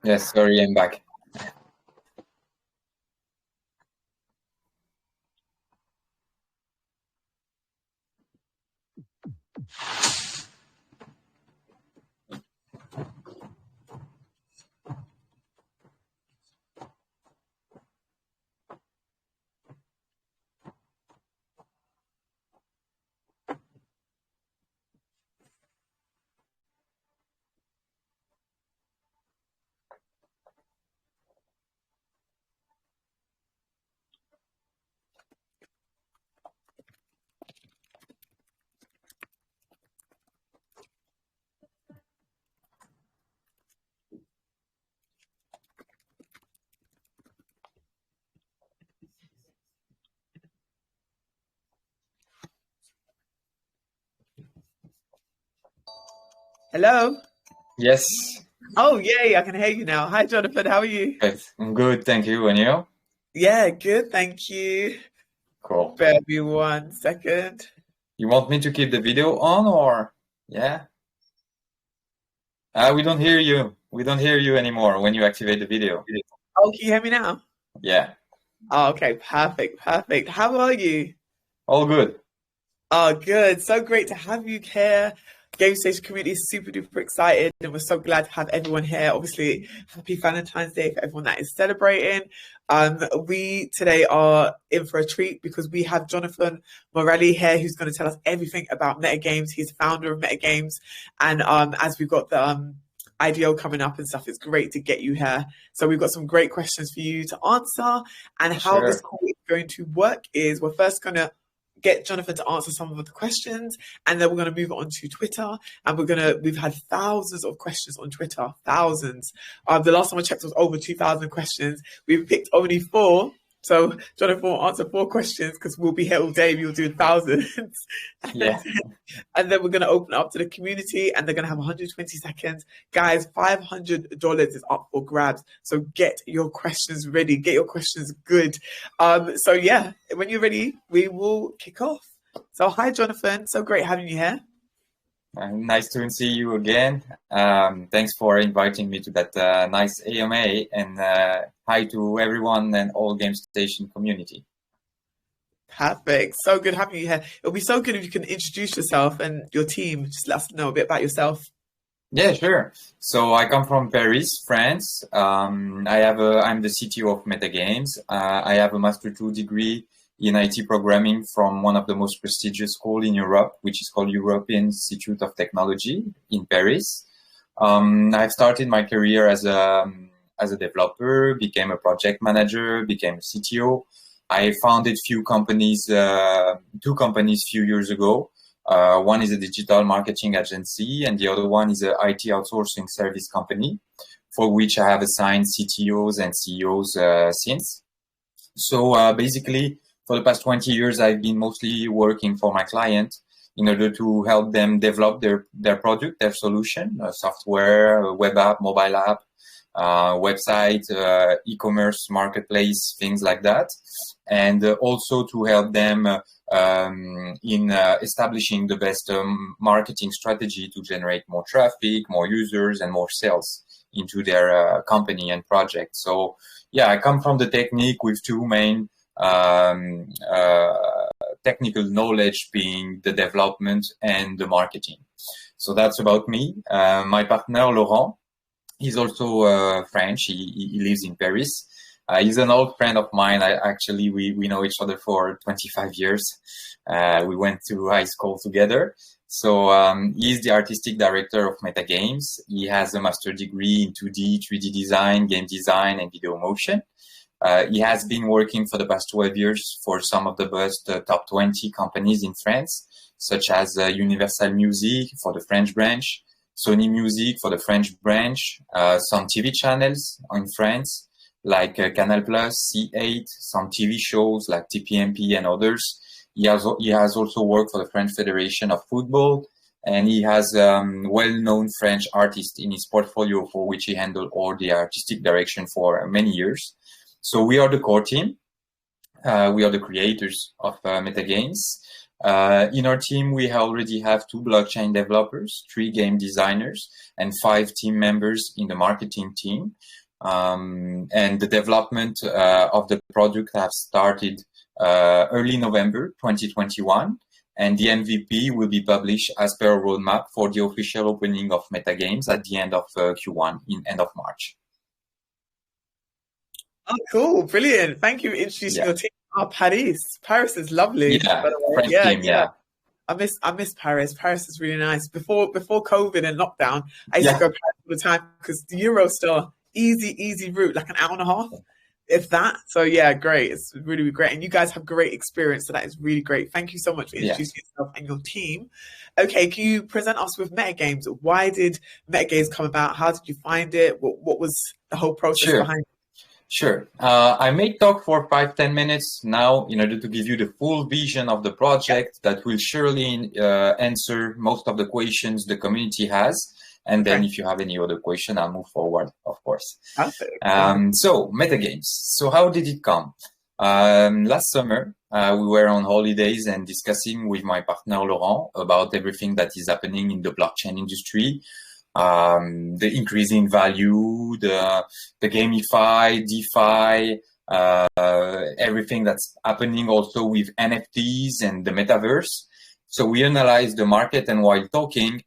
Yes, sorry, I'm back. Hello. Yes, Oh, yay, I can hear you now. Hi, Jonathan. How are you? good. I'm good, thank you. And you? Yeah, good. Thank you. Cool. Bear me 1 second. You want me to keep the video on or? Yeah? We don't hear you. We don't hear you anymore when you activate the video. Oh, can you hear me now? Yeah, Oh, okay, perfect, perfect. How are you? all good. Oh, good. So great to have you here. Gamestation community is super duper excited, and we're so glad to have everyone here. Obviously, happy Valentine's Day for everyone that is celebrating. We today are in for a treat because we have Jonathan Morelli here, who's going to tell us everything about MetagamZ. He's founder of MetagamZ, and as we've got the IDO coming up and stuff, it's great to get you here. So we've got some great questions for you to answer, and how this Sure. call is going to work is we're first going to get Jonathan to answer some of the questions, and then we're going to move on to Twitter. And we've had thousands of questions on Twitter, thousands. The last time I checked was over 2,000 questions. We've picked only four. So Jonathan will answer four questions because we'll be here all day. We'll do thousands. Yeah. And then we're going to open up to the community, and they're going to have 120 seconds. Guys, $500 is up for grabs. So get your questions ready. Get your questions good. So yeah, when you're ready, we will kick off. So hi, Jonathan. So great having you here. Nice to see you again. Thanks for inviting me to that nice AMA, and hi to everyone and all Gamestation community. Perfect. So good having you here. It'll be so good if you can introduce yourself and your team. Just let us know a bit about yourself. Yeah, sure. So I come from Paris, France. I'm the CTO of MetagamZ. I have a Master 2 degree in IT programming from one of the most prestigious schools in Europe, which is called European Institute of Technology in Paris. I've started my career as a developer, became a project manager, became a CTO. I founded two companies few years ago. One is a digital marketing agency, and the other one is an IT outsourcing service company, for which I have assigned CTOs and CEOs since. So basically, for the past 20 years, I've been mostly working for my client in order to help them develop their product, their solution, software, web app, mobile app, website, e-commerce, marketplace, things like that. And also to help them in establishing the best marketing strategy to generate more traffic, more users, and more sales into their company and project. So yeah, I come from the technique with two main technical knowledge, being the development and the marketing. So that's about me. My partner, Laurent, he's also French. He lives in Paris. He's an old friend of mine. We know each other for 25 years. We went to high school together. So he's the artistic director of MetagamZ. He has a master degree in 2D, 3D design, game design, and video motion. He has been working for the past 12 years for some of the best top 20 companies in France, such as Universal Music for the French branch, Sony Music for the French branch, some TV channels in France, like Canal+, C8, some TV shows like TPMP and others. He has also worked for the French Federation of Football, and he has well-known French artists in his portfolio, for which he handled all the artistic direction for many years. So we are the core team. We are the creators of MetagamZ. In our team, we already have 2 blockchain developers, 3 game designers, and 5 team members in the marketing team. And the development of the product have started early November 2021. And the MVP will be published as per a roadmap for the official opening of MetagamZ at the end of Q1 in end of March. Oh, cool. Brilliant. Thank you for introducing your team. Oh, Paris. Paris is lovely, Yeah, by the way. French team, yeah. I miss Paris. Paris is really nice. Before COVID and lockdown, I used to go to Paris all the time because the Eurostar, easy route, like an hour and a half, if that. So yeah, great. It's really great. And you guys have great experience. So that is really great. Thank you so much for introducing yourself and your team. Okay, can you present us with MetagamZ? Why did MetagamZ come about? How did you find it? What was the whole process behind it? Sure. I may talk for 5-10 minutes now in order to give you the full vision of the project that will surely answer most of the questions the community has. And then if you have any other question, I'll move forward, of course. Perfect. So MetagamZ. So how did it come? Last summer, we were on holidays and discussing with my partner Laurent about everything that is happening in the blockchain industry. The increasing value, the gamify, DeFi, everything that's happening also with NFTs and the metaverse. So we analyzed the market, and while talking,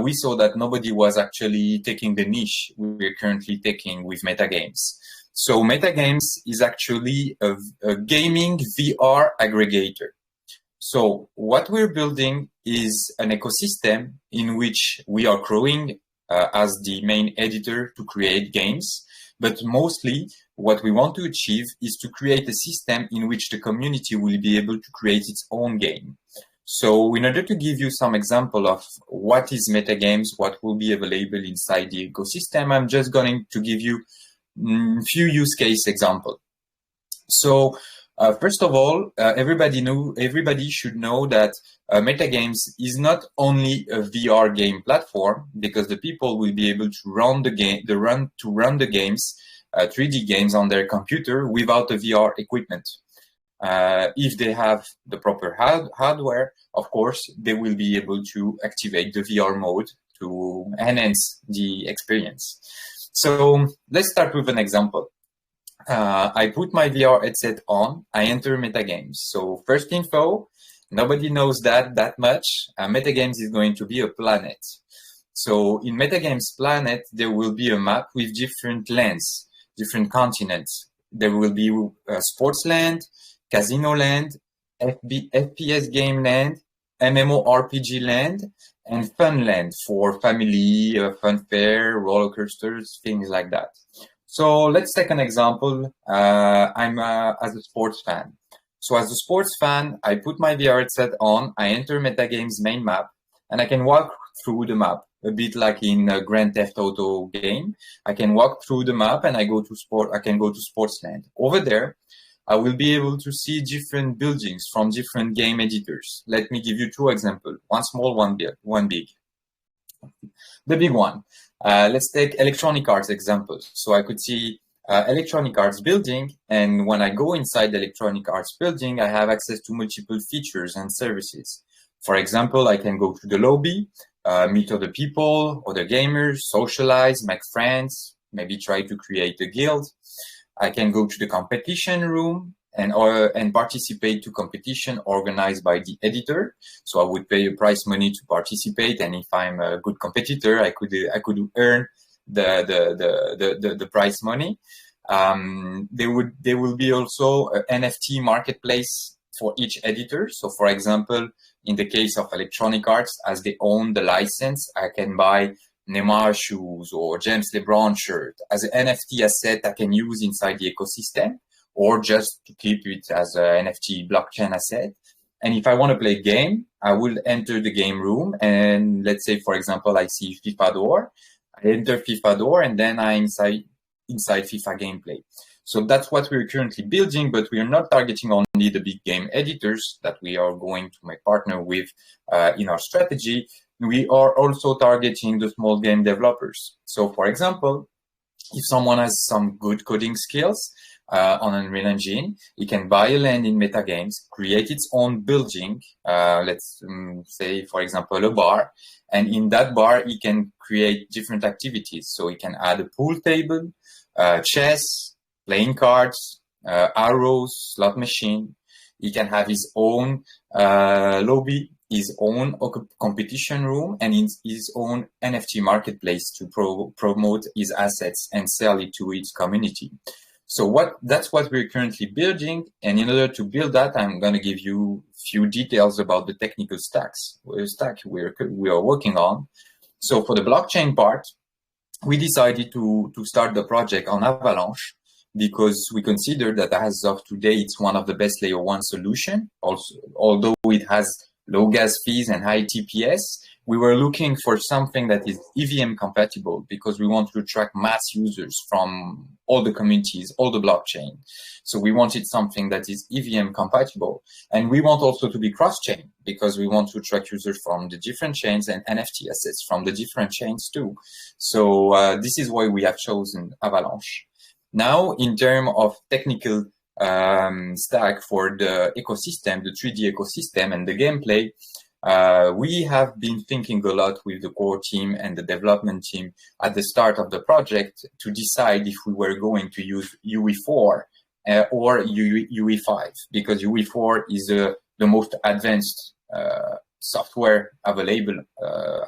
we saw that nobody was actually taking the niche we're currently taking with MetagamZ. So MetagamZ is actually a gaming VR aggregator. So what we're building is an ecosystem in which we are growing as the main editor to create games. But mostly what we want to achieve is to create a system in which the community will be able to create its own game. So in order to give you some example of what is MetagamZ, what will be available inside the ecosystem, I'm just going to give you a few use case example. So first of all, everybody should know that MetagamZ is not only a VR game platform, because the people will be able to run the game, run the games, 3D games on their computer without a VR equipment. If they have the proper hardware, of course, they will be able to activate the VR mode to enhance the experience. So let's start with an example. I put my VR headset on, I enter MetagamZ. So first info, nobody knows that much. MetagamZ is going to be a planet. So in MetagamZ planet, there will be a map with different lands, different continents. There will be sports land, casino land, FPS game land, MMORPG land, and fun land for family, fun fair, roller coasters, things like that. So let's take an example. I'm as a sports fan. So as a sports fan, I put my VR headset on, I enter MetagamZ main map, and I can walk through the map, a bit like in a Grand Theft Auto game. I can walk through the map and I can go to sports land. Over there, I will be able to see different buildings from different game editors. Let me give you 2 examples, one small, one big. The big one. Let's take Electronic Arts examples. So I could see Electronic Arts building, and when I go inside the Electronic Arts building, I have access to multiple features and services. For example, I can go to the lobby, meet other people, other gamers, socialize, make friends, maybe try to create a guild. I can go to the competition room and participate to competition organized by the editor. So I would pay a prize money to participate, and if I'm a good competitor, I could earn the prize money. There will be also an NFT marketplace for each editor. So for example, in the case of Electronic Arts, as they own the license, I can buy Neymar shoes or James LeBron shirt as an NFT asset I can use inside the ecosystem, or just to keep it as an NFT blockchain asset. And if I want to play a game, I will enter the game room, and let's say, for example, I see FIFA door. I enter FIFA door, and then I'm inside FIFA gameplay. So that's what we're currently building, but we are not targeting only the big game editors that we are going to make partner with in our strategy. We are also targeting the small game developers. So for example, if someone has some good coding skills, on Unreal Engine. It can buy a land in MetagamZ, create its own building, let's say, for example, a bar. And in that bar, it can create different activities. So it can add a pool table, chess, playing cards, arrows, slot machine. He can have his own lobby, his own competition room, and his own NFT marketplace to promote his assets and sell it to its community. So that's what we're currently building. And in order to build that, I'm going to give you a few details about the technical stack we are working on. So for the blockchain part, we decided to start the project on Avalanche, because we consider that as of today, it's one of the best layer 1 solution. Also, although it has low gas fees and high TPS, we were looking for something that is EVM compatible, because we want to attract mass users from all the communities, all the blockchain. So we wanted something that is EVM compatible. And we want also to be cross-chain, because we want to attract users from the different chains and NFT assets from the different chains too. So this is why we have chosen Avalanche. Now, in terms of technical stack for the ecosystem, the 3D ecosystem and the gameplay, we have been thinking a lot with the core team and the development team at the start of the project to decide if we were going to use UE4 or UE5, because UE4 is the most advanced software available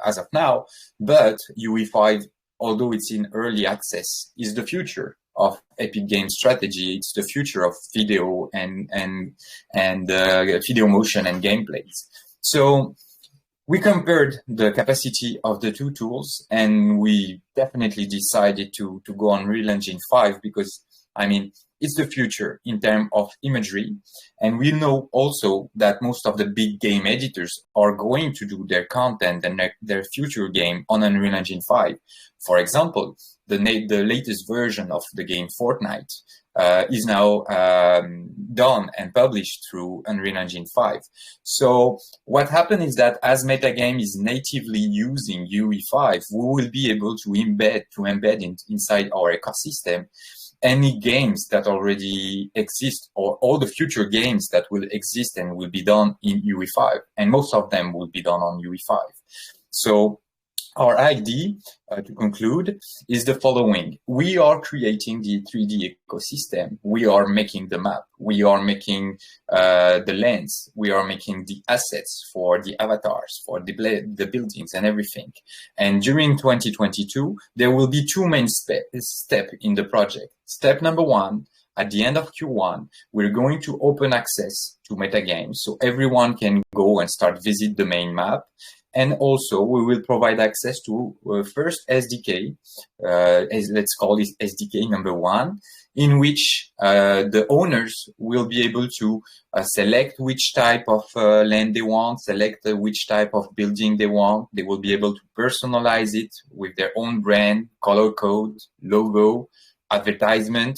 as of now, but UE5, although it's in early access, is the future of Epic Games strategy. It's the future of video and video motion and gameplays. So we compared the capacity of the two tools, and we definitely decided to go on Unreal Engine 5, because, I mean, it's the future in terms of imagery. And we know also that most of the big game editors are going to do their content and their future game on Unreal Engine 5. For example, the latest version of the game Fortnite is now done and published through Unreal Engine 5. So what happened is that as MetagamZ is natively using UE5, we will be able to embed inside our ecosystem any games that already exist, or all the future games that will exist and will be done in UE5. And most of them will be done on UE5. So our idea, to conclude, is the following. We are creating the 3D ecosystem. We are making the map. We are making the lands. We are making the assets for the avatars, for the buildings and everything. And during 2022, there will be two main steps in the project. Step number one, at the end of Q1, we're going to open access to MetagamZ, so everyone can go and start visit the main map. And also, we will provide access to first SDK, let's call it SDK number 1, in which the owners will be able to select which type of land they want, select which type of building they want. They will be able to personalize it with their own brand, color code, logo, advertisement,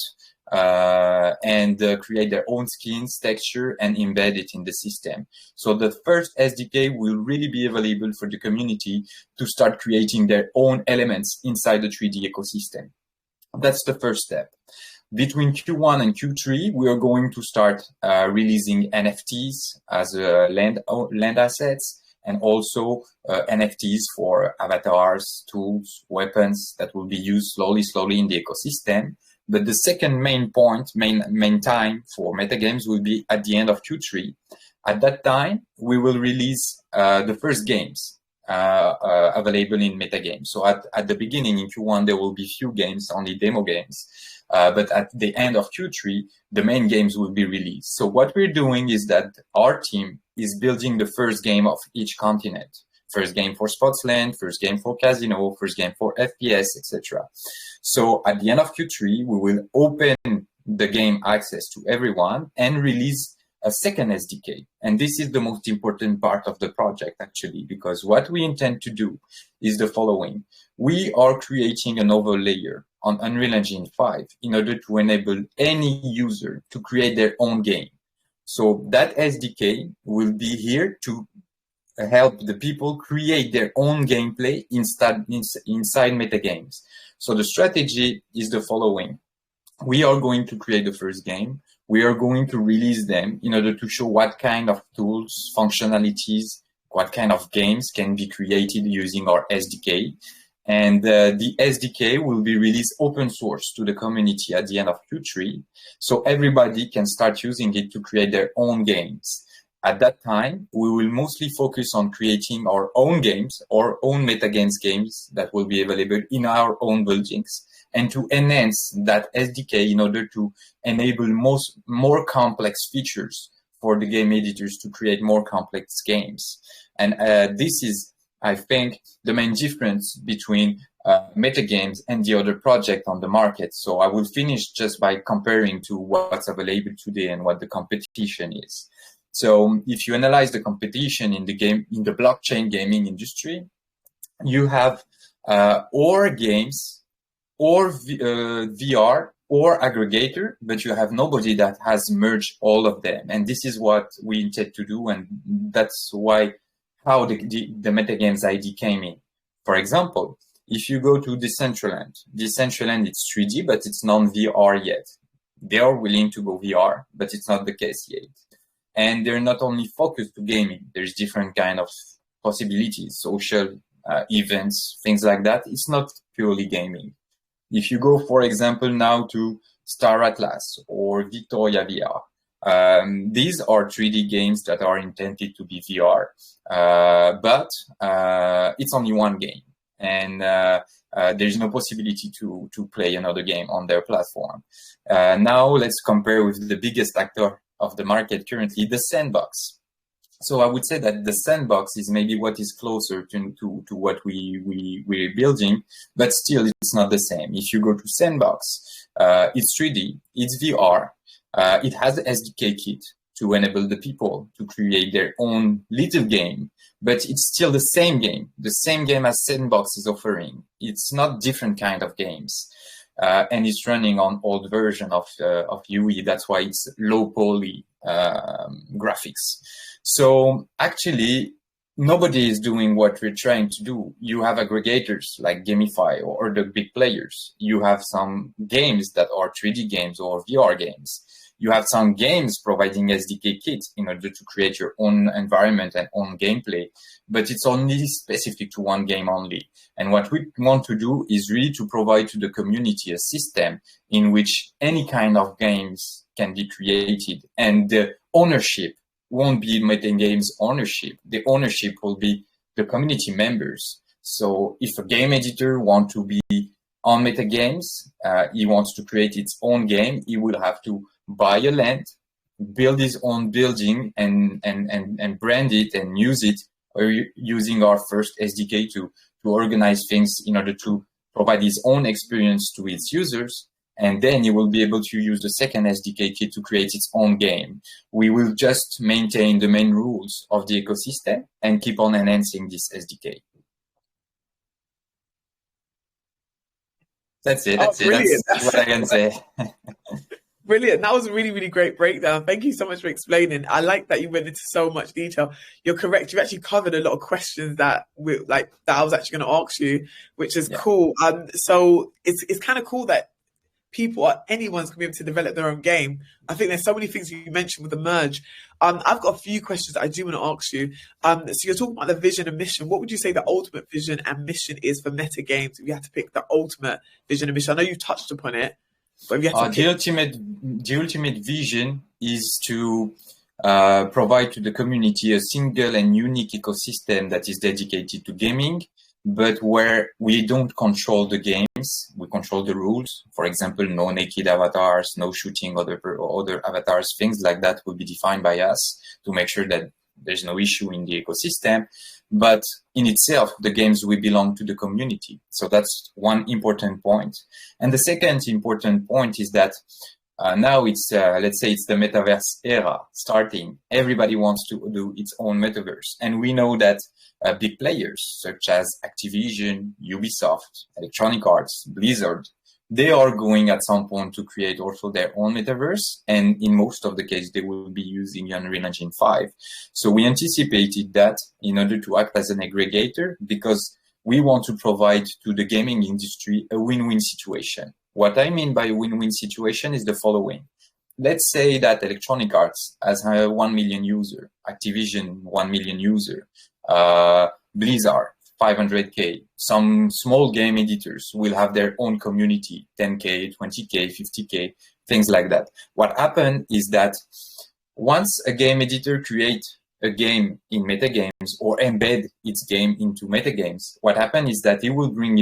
and create their own skins, texture, and embed it in the system. So the first SDK will really be available for the community to start creating their own elements inside the 3D ecosystem. That's the first step. Between Q1 and Q3, we are going to start releasing NFTs as land assets, and also NFTs for avatars, tools, weapons that will be used slowly in the ecosystem. But the second main point, main time for MetagamZ will be at the end of Q3. At that time, we will release the first games available in MetagamZ. So at the beginning in Q1, there will be few games, only demo games. But at the end of Q3, the main games will be released. So what we're doing is that our team is building the first game of each continent. First game for Sportsland, first game for Casino, first game for FPS, etc. So at the end of Q3, we will open the game access to everyone and release a second SDK. And this is the most important part of the project, actually, because what we intend to do is the following. We are creating another layer on Unreal Engine 5 in order to enable any user to create their own game. So that SDK will be here to help the people create their own gameplay inside MetagamZ. So the strategy is the following. we are going to create the first game. We are going to release them in order to show what kind of tools, functionalities, what kind of games can be created using our SDK. And the SDK will be released open source to the community at the end of Q3. So everybody can start using it to create their own games. At that time, we will mostly focus on creating our own games, our own MetagamZ games that will be available in our own buildings, and to enhance that SDK in order to enable more complex features for the game editors to create more complex games. And this is, I think, the main difference between MetagamZ and the other project on the market. So I will finish just by comparing to what's available today and what the competition is. So if you analyze the competition in the blockchain gaming industry, you have or games, or VR, or aggregator, but you have nobody that has merged all of them. And this is what we intend to do, and that's how the MetagamZ ID came in. For example, if you go to Decentraland, it's 3D, but it's non-VR yet. They are willing to go VR, but it's not the case yet. And they're not only focused to gaming. There's different kind of possibilities, social events, things like that. It's not purely gaming. If you go, for example, now to Star Atlas or Victoria VR, these are 3D games that are intended to be VR, but it's only one game, and there's no possibility to play another game on their platform. Now let's compare with the biggest actor of the market currently, the Sandbox. So I would say that the Sandbox is maybe what is closer to what we're building, but still it's not the same. If you go to Sandbox, it's 3D, it's VR, it has the SDK kit to enable the people to create their own little game, but it's still the same game as Sandbox is offering. It's not different kind of games. And it's running on old version of UE. That's why it's low poly graphics. So actually, nobody is doing what we're trying to do. You have aggregators like Gamify or the big players. You have some games that are 3D games or VR games. You have some games providing SDK kits in order to create your own environment and own gameplay, but it's only specific to one game only. And what we want to do is really to provide to the community a system in which any kind of games can be created, and the ownership won't be MetagamZ ownership. The ownership will be the community members. So if a game editor wants to be on MetagamZ, he wants to create its own game, he will have to buy a land, build his own building, and brand it and use it, or using our first SDK to organize things in order to provide his own experience to its users. And then he will be able to use the second SDK kit to create its own game. We will just maintain the main rules of the ecosystem and keep on enhancing this SDK. That's it. That's what I can say. Brilliant. That was a really, really great breakdown. Thank you so much for explaining. I like that you went into so much detail. You're correct. You've actually covered a lot of questions that I was actually going to ask you, which is cool. So it's kind of cool that anyone's going to be able to develop their own game. I think there's so many things you mentioned with the merge. I've got a few questions that I do want to ask you. So you're talking about the vision and mission. What would you say the ultimate vision and mission is for MetagamZ if you had to pick the ultimate vision and mission? I know you touched upon it. The ultimate vision is to provide to the community a single and unique ecosystem that is dedicated to gaming, but where we don't control the games, we control the rules. For example, no naked avatars, no shooting other avatars, things like that will be defined by us to make sure that there's no issue in the ecosystem. But in itself, the games will belong to the community. So that's one important point. And the second important point is that now it's, let's say it's the metaverse era starting. Everybody wants to do its own metaverse. And we know that big players such as Activision, Ubisoft, Electronic Arts, Blizzard, they are going at some point to create also their own metaverse. And in most of the cases, they will be using Unreal Engine 5. So we anticipated that in order to act as an aggregator, because we want to provide to the gaming industry a win-win situation. What I mean by win-win situation is the following. Let's say that Electronic Arts has 1 million user, Activision 1 million user, Blizzard 500K. Some small game editors will have their own community, 10K, 20K, 50K, things like that. What happened is that once a game editor creates a game in MetaGames or embed its game into MetaGames, what happens is that he will bring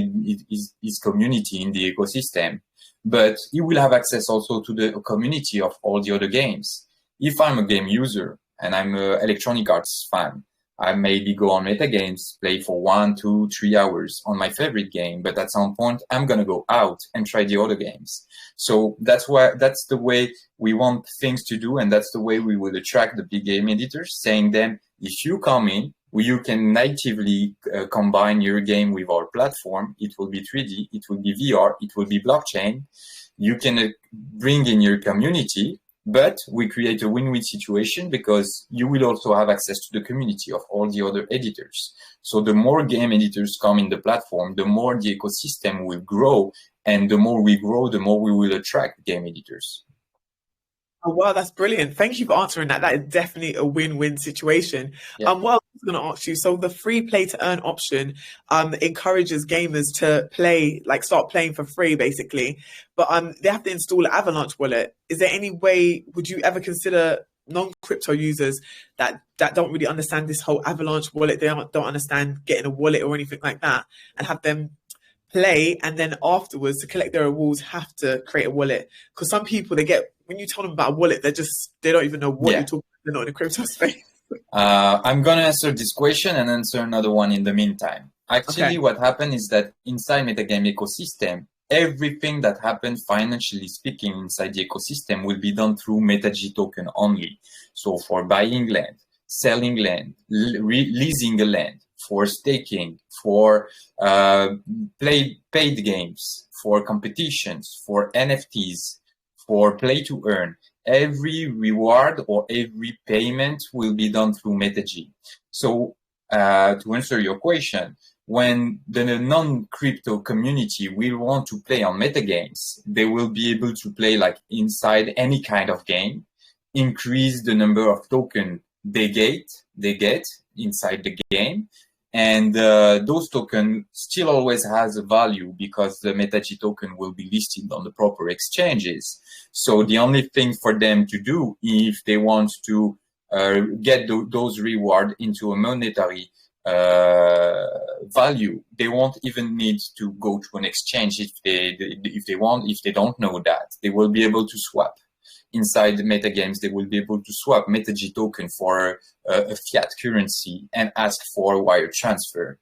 his community in the ecosystem, but he will have access also to the community of all the other games. If I'm a game user and I'm an Electronic Arts fan, I maybe go on MetaGames, play for 1, 2, 3 hours on my favorite game, but at some point I'm gonna go out and try the other games. So that's the way we want things to do, and that's the way we will attract the big game editors, saying them, if you come in, you can natively combine your game with our platform. It will be 3D, it will be VR, it will be blockchain. You can bring in your community, but we create a win-win situation because you will also have access to the community of all the other editors. So the more game editors come in the platform, the more the ecosystem will grow. And the more we grow, the more we will attract game editors. Oh, wow, that's brilliant. Thank you for answering that. That is definitely a win-win situation. Yeah. What I was going to ask you, so the free play to earn option encourages gamers to play, like start playing for free, basically. But they have to install an Avalanche wallet. Is there any way, would you ever consider non-crypto users that don't really understand this whole Avalanche wallet, they don't understand getting a wallet or anything like that, and have them play, and then afterwards to collect their rewards have to create a wallet? Because some people, when you tell them about a wallet, they don't even know what you're talking about. They're not in the crypto space. I'm gonna answer this question and answer another one in the meantime. Actually, what happened is that inside metagame ecosystem, everything that happens financially speaking inside the ecosystem will be done through MetaG token only. So for buying land, selling land, leasing a land, for staking, for paid games, for competitions, for NFTs, for play to earn, every reward or every payment will be done through MetaG. So to answer your question, when the non-crypto community will want to play on metagames, they will be able to play like inside any kind of game, increase the number of tokens they get inside the game. And those tokens still always has a value because the MetaG token will be listed on the proper exchanges. So the only thing for them to do, if they want to get those rewards into a monetary value, they won't even need to go to an exchange if they don't know that. They will be able to swap. Inside the metagames, they will be able to swap MetaG token for a fiat currency and ask for a wire transfer.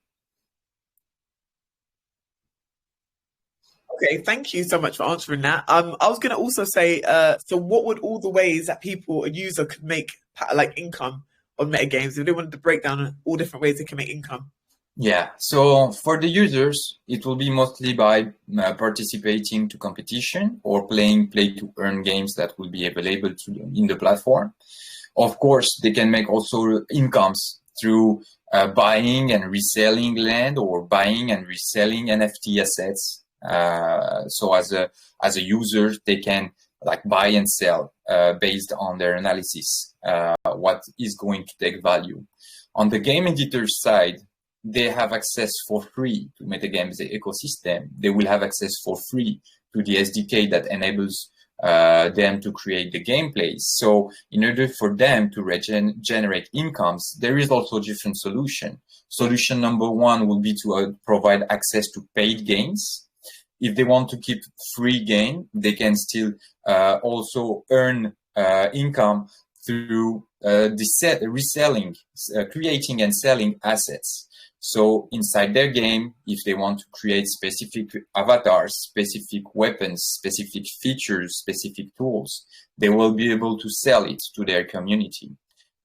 Okay, thank you so much for answering that. I was going to also say, so what would all the ways that a user could make like income on metagames, if they wanted to break down all different ways they can make income? Yeah, so for the users, it will be mostly by participating to competition or playing play-to-earn games that will be available in the platform. Of course, they can make also incomes through buying and reselling land or buying and reselling NFT assets. So as a user, they can like buy and sell based on their analysis, what is going to take value. On the game editor side, they have access for free to MetagamZ ecosystem. They will have access for free to the SDK that enables them to create the gameplays. So in order for them to generate incomes, there is also different solution. Solution number one will be to provide access to paid games. If they want to keep free game, they can still also earn income through reselling, creating and selling assets. So inside their game, if they want to create specific avatars, specific weapons, specific features, specific tools, they will be able to sell it to their community.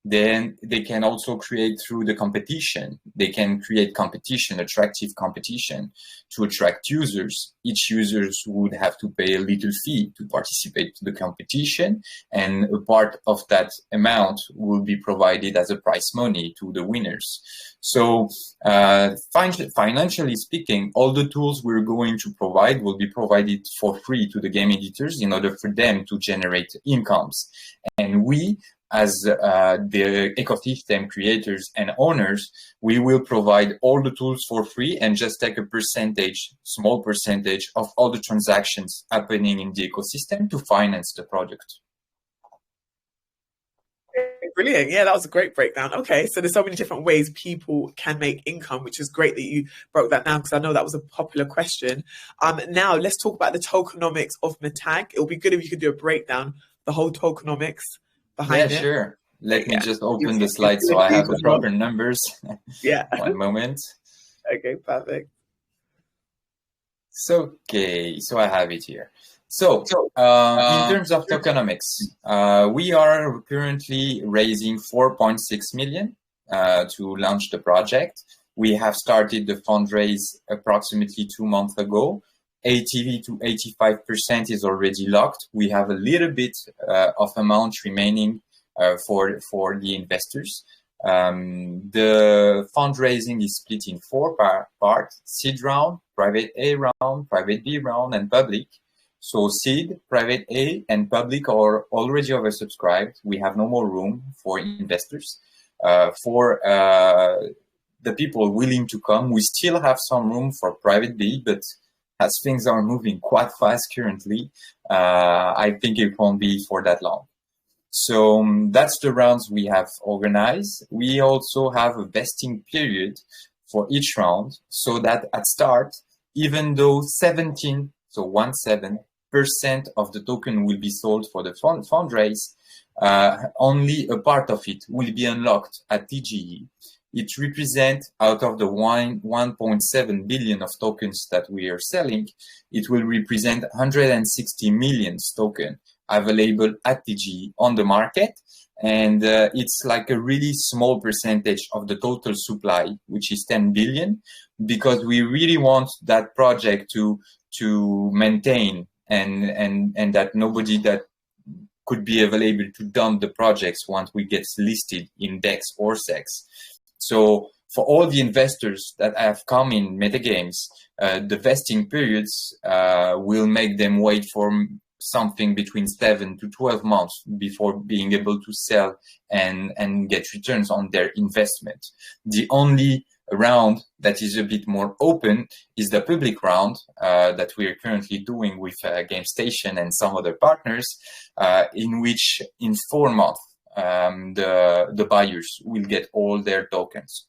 Then they can also create through the competition. They can create competition, attractive competition to attract users. Each users would have to pay a little fee to participate to the competition, and a part of that amount will be provided as a prize money to the winners. So financially speaking, all the tools we're going to provide will be provided for free to the game editors in order for them to generate incomes. And we, as the ecosystem creators and owners, we will provide all the tools for free and just take a percentage, small percentage of all the transactions happening in the ecosystem to finance the product. Brilliant. Yeah, that was a great breakdown. Okay, so there's so many different ways people can make income, which is great that you broke that down, because I know that was a popular question. Now let's talk about the tokenomics of Metag. It'll be good if you could do a breakdown, the whole tokenomics behind it. Yeah, sure. Let me just open the slide so I have the proper numbers. Yeah. One moment. Okay, perfect. So, okay, so I have it here. So, in terms of tokenomics, we are currently raising 4.6 million to launch the project. We have started the fundraise approximately 2 months ago. 80 to 85% is already locked. We have a little bit of amount remaining for the investors. The fundraising is split in 4 parts: seed round, private A round, private B round, and public. So seed, private A, and public are already oversubscribed. We have no more room for investors. For the people willing to come, we still have some room for private B, but as things are moving quite fast currently, I think it won't be for that long. So that's the rounds we have organized. We also have a vesting period for each round, so that at start, even though 17% of the token will be sold for the fundraise, only a part of it will be unlocked at TGE. It represents, out of the 1.7 billion of tokens that we are selling, it will represent 160 million tokens available at TGE on the market. And it's like a really small percentage of the total supply, which is 10 billion, because we really want that project to maintain and that nobody that could be available to dump the projects once we get listed in DEX or SEX. So for all the investors that have come in MetagamZ, the vesting periods will make them wait for something between 7 to 12 months before being able to sell and get returns on their investment. The only round that is a bit more open is the public round that we are currently doing with Gamestation and some other partners, in which in 4 months the buyers will get all their tokens.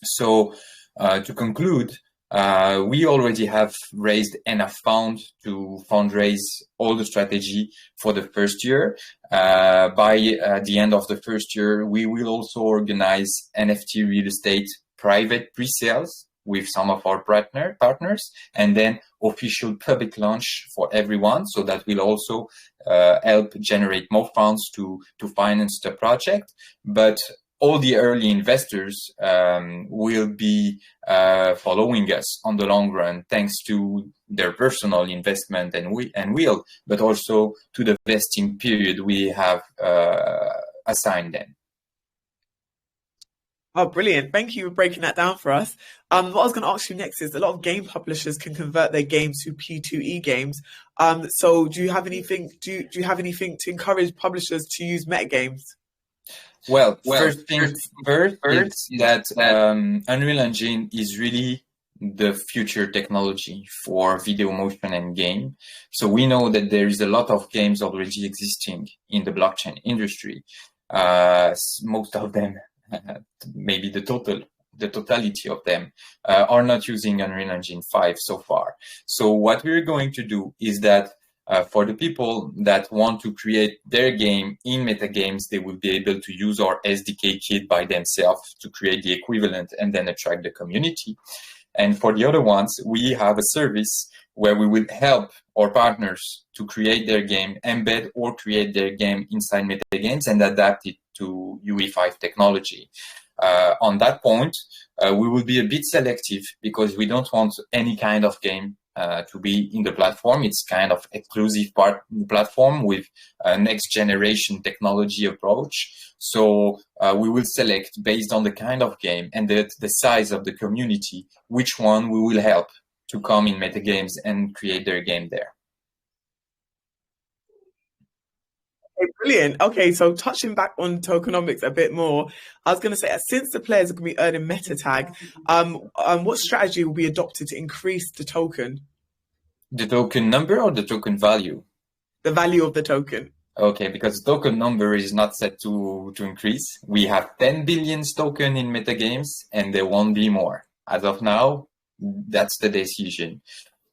So to conclude, we already have raised enough funds to fundraise all the strategy for the first year. By the end of the first year, we will also organize NFT real estate private pre-sales with some of our partners, and then official public launch for everyone. So that will also help generate more funds to finance the project. But all the early investors will be following us on the long run, thanks to their personal investment and will, but also to the vesting period we have assigned them. Oh, brilliant. Thank you for breaking that down for us. What I was going to ask you next is, a lot of game publishers can convert their games to P2E games. So do you have anything to encourage publishers to use MetagamZ? Well, first things first is that Unreal Engine is really the future technology for video motion and game. So we know that there is a lot of games already existing in the blockchain industry. Most of them, maybe the totality of them, are not using Unreal Engine 5 so far. So what we're going to do is that for the people that want to create their game in MetagamZ, they will be able to use our SDK kit by themselves to create the equivalent and then attract the community. And for the other ones, we have a service where we will help our partners to create their game, embed or create their game inside MetagamZ and adapt it to UE5 technology. On that point, we will be a bit selective because we don't want any kind of game to be in the platform. It's kind of exclusive platform with a next generation technology approach. So we will select based on the kind of game and the size of the community, which one we will help to come in MetagamZ and create their game there. Okay, brilliant. Okay, so touching back on tokenomics a bit more, I was going to say, since the players are going to be earning meta tag, what strategy will be adopted to increase the token? The token number or the token value? The value of the token. Okay, because the token number is not set to increase. We have 10 billion token in MetagamZ and there won't be more. As of now, that's the decision.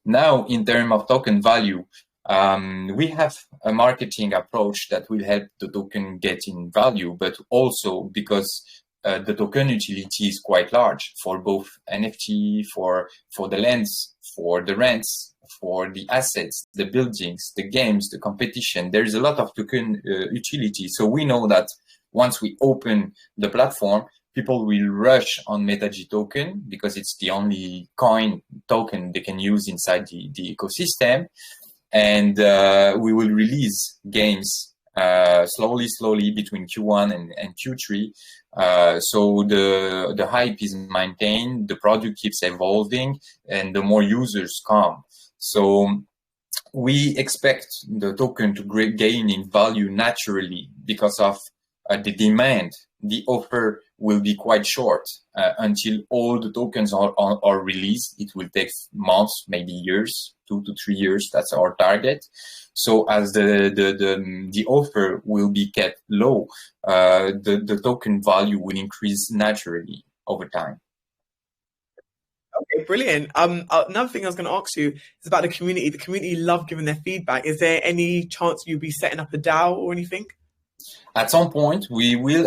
Now, in terms of token value, we have a marketing approach that will help the token get in value, but also because the token utility is quite large for both NFT, for the lands, for the rents, for the assets, the buildings, the games, the competition. There is a lot of token utility. So we know that once we open the platform, people will rush on MetaG token because it's the only coin token they can use inside the ecosystem. And we will release games slowly between Q1 and Q3. So the hype is maintained, the product keeps evolving, and the more users come. So we expect the token to gain in value naturally because of the demand. The offer will be quite short until all the tokens are released. It will take months, maybe years, 2 to 3 years. That's our target. So as the offer will be kept low, the token value will increase naturally over time. Okay, brilliant. Another thing I was going to ask you is about the community. The community love giving their feedback. Is there any chance you'll be setting up a DAO or anything? At some point, we will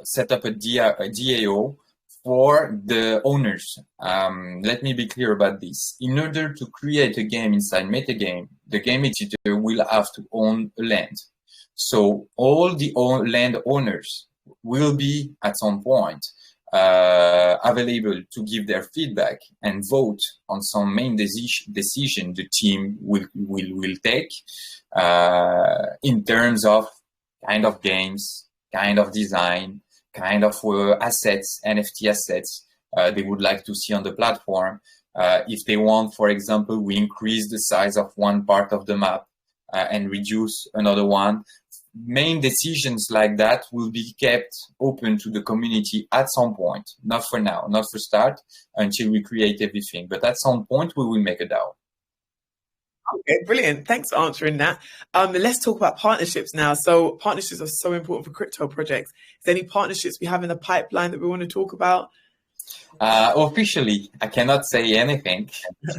set up a DAO for the owners. Let me be clear about this. In order to create a game inside Metagame, the game editor will have to own a land. So all the land owners will be at some point available to give their feedback and vote on some main decision the team will take in terms of kind of games, kind of design, kind of assets, NFT assets they would like to see on the platform. If they want, for example, we increase the size of one part of the map and reduce another one. Main decisions like that will be kept open to the community at some point, not for now, not for start, until we create everything. But at some point, we will make a DAO. Okay, brilliant. Thanks for answering that. Let's talk about partnerships now. So partnerships are so important for crypto projects. Is there any partnerships we have in the pipeline that we want to talk about? Officially, I cannot say anything,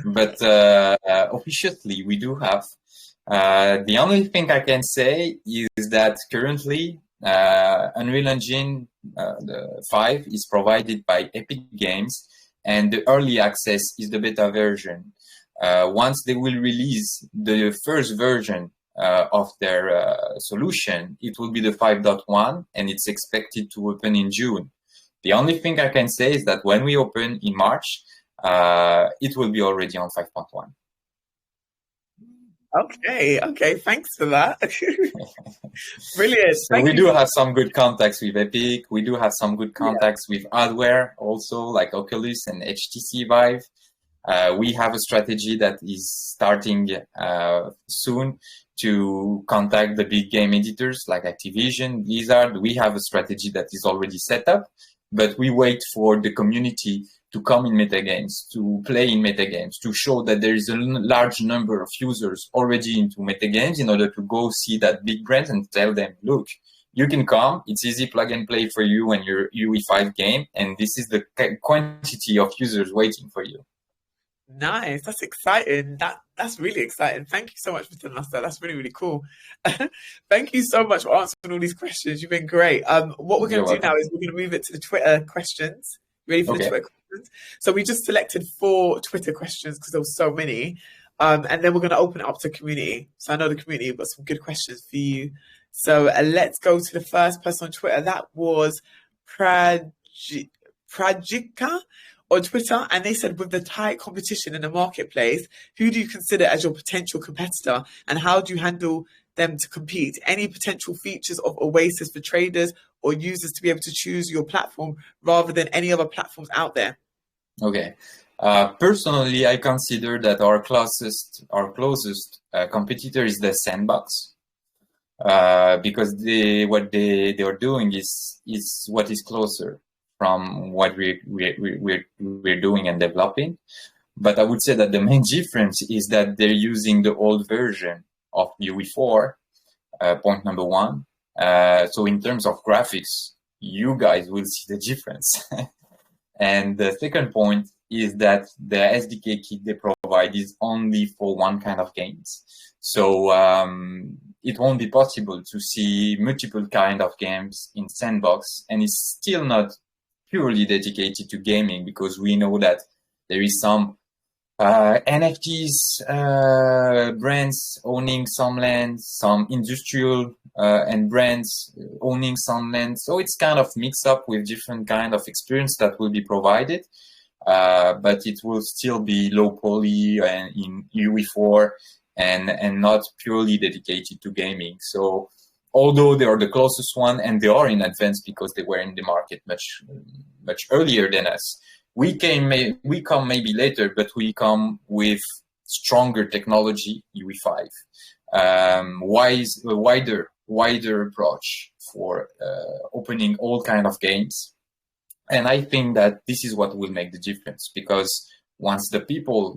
but officially we do have. The only thing I can say is that currently Unreal Engine 5 is provided by Epic Games, and the early access is the beta version. Once they will release the first version of their solution, it will be the 5.1, and it's expected to open in June. The only thing I can say is that when we open in March, it will be already on 5.1. Okay, thanks for that. Brilliant. So we do have some good contacts with Epic. We do have some good contacts with hardware also, like Oculus and HTC Vive. We have a strategy that is starting soon to contact the big game editors like Activision, Blizzard. We have a strategy that is already set up, but we wait for the community to come in MetagamZ, to play in MetagamZ, to show that there is a large number of users already into MetagamZ in order to go see that big brand and tell them, look, you can come, it's easy plug and play for you and your UE5 game, and this is the quantity of users waiting for you. Nice, that's exciting. That's really exciting. Thank you so much for telling us that. That's really, really cool. Thank you so much for answering all these questions. You've been great. What we're going to do now is we're going to move it to the Twitter questions. Ready for the Twitter questions? So we just selected 4 Twitter questions because there were so many. And then we're going to open it up to community. So I know the community have got some good questions for you. So let's go to the first person on Twitter. That was Prajika on Twitter. And they said, with the tight competition in the marketplace, who do you consider as your potential competitor and how do you handle them to compete? Any potential features of Oasis for traders or users to be able to choose your platform rather than any other platforms out there? Okay. Personally, I consider that our closest competitor is the Sandbox, because what they are doing is what is closer from what we're doing and developing. But I would say that the main difference is that they're using the old version of UE4. Point number one. So in terms of graphics, you guys will see the difference. And the second point is that the SDK kit they provide is only for one kind of games. So it won't be possible to see multiple kind of games in Sandbox, and it's still not purely dedicated to gaming, because we know that there is some NFTs brands owning some land, some industrial and brands owning some land. So it's kind of mixed up with different kind of experience that will be provided, but it will still be low poly and in UE4 and not purely dedicated to gaming. So although they are the closest one and they are in advance because they were in the market much earlier than us, we come maybe later, but we come with stronger technology, UE5, wider approach for opening all kind of games. And I think that this is what will make the difference, because once the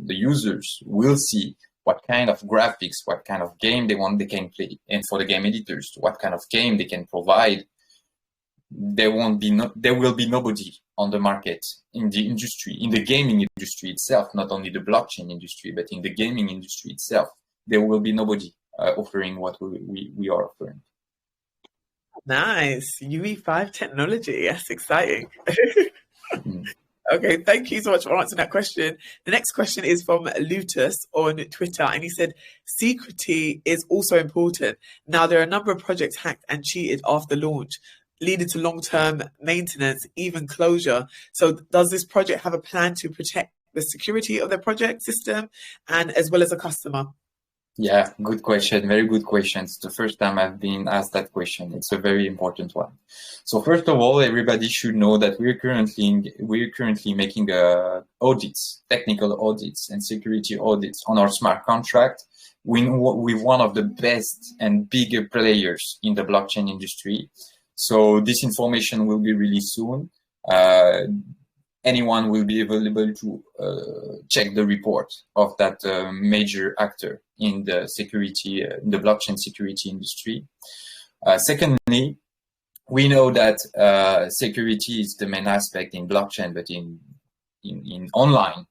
users will see what kind of graphics, what kind of game they can play, and for the game editors, what kind of game they can provide, there will be nobody on the market in the industry, in the gaming industry itself, not only the blockchain industry, but in the gaming industry itself. There will be nobody offering what we are offering. Nice. UE5 technology. That's exciting. Okay, thank you so much for answering that question. The next question is from Lutus on Twitter, and he said, security is also important. Now, there are a number of projects hacked and cheated after launch, leading to long-term maintenance, even closure. So does this project have a plan to protect the security of the project system and as well as a customer? Yeah, good question. Very good question. It's the first time I've been asked that question. It's a very important one. So first of all, everybody should know that we're currently making audits, technical audits and security audits on our smart contract with one of the best and bigger players in the blockchain industry. So this information will be released soon. Anyone will be available to check the report of that major actor in the security, the blockchain security industry. Secondly, we know that security is the main aspect in blockchain, but in online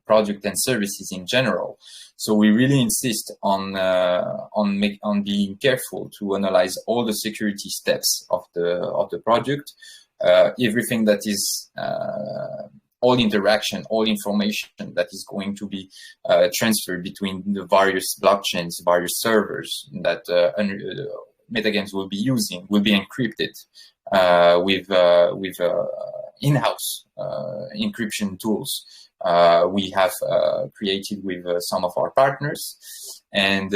product and services in general. So we really insist on being careful to analyze all the security steps of the project. Everything that is all interaction, all information that is going to be transferred between the various blockchains, various servers that MetagamZ will be using will be encrypted with in-house encryption tools we have created with some of our partners. And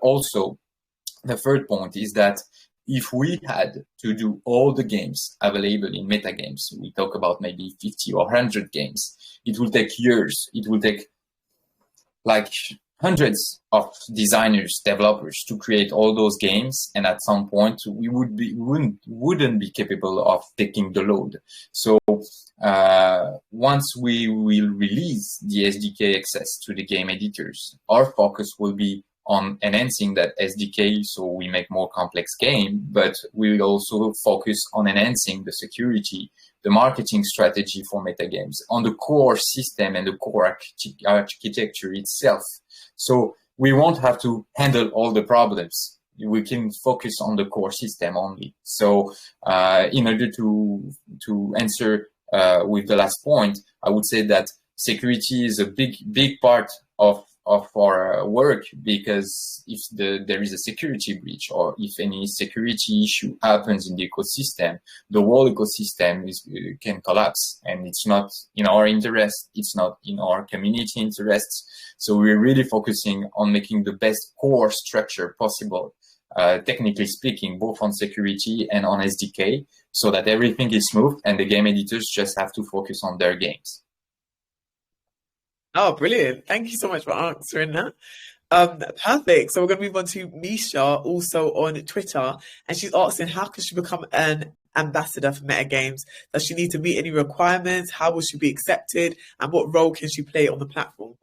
also, the third point is that if we had to do all the games available in MetagamZ, we talk about maybe 50 or 100 games, it will take years. It will take like hundreds of designers, developers to create all those games. And at some point, we wouldn't be capable of taking the load. So once we will release the SDK access to the game editors, our focus will be on enhancing that SDK so we make more complex game, but we will also focus on enhancing the security, the marketing strategy for MetagamZ, on the core system and the core architecture itself. So we won't have to handle all the problems. We can focus on the core system only. So in order to answer with the last point, I would say that security is a big part of of our work, because if there is a security breach or if any security issue happens in the ecosystem, the whole ecosystem can collapse, and it's not in our interest, it's not in our community interests. So we're really focusing on making the best core structure possible, technically speaking, both on security and on SDK, so that everything is smooth and the game editors just have to focus on their games. Oh, brilliant. Thank you so much for answering that. Perfect. So we're going to move on to Misha, also on Twitter, and she's asking, how can she become an ambassador for MetagamZ? Does she need to meet any requirements? How will she be accepted? And what role can she play on the platform?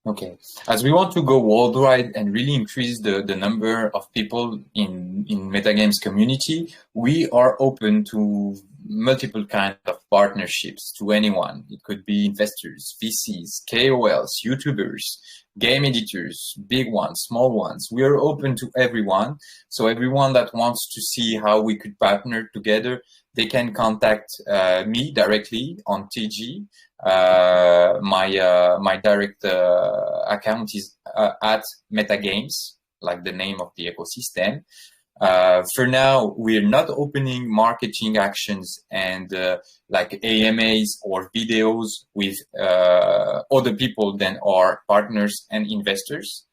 Okay, as we want to go worldwide and really increase the number of people in MetagamZ community, we are open to multiple kinds of partnerships to anyone. It could be investors, VCs, KOLs, YouTubers, game editors, big ones, small ones. We are open to everyone. So everyone that wants to see how we could partner together, they can contact me directly on TG. My direct account is at MetagamZ, like the name of the ecosystem. For now, we're not opening marketing actions and like AMAs or videos with other people than our partners and investors.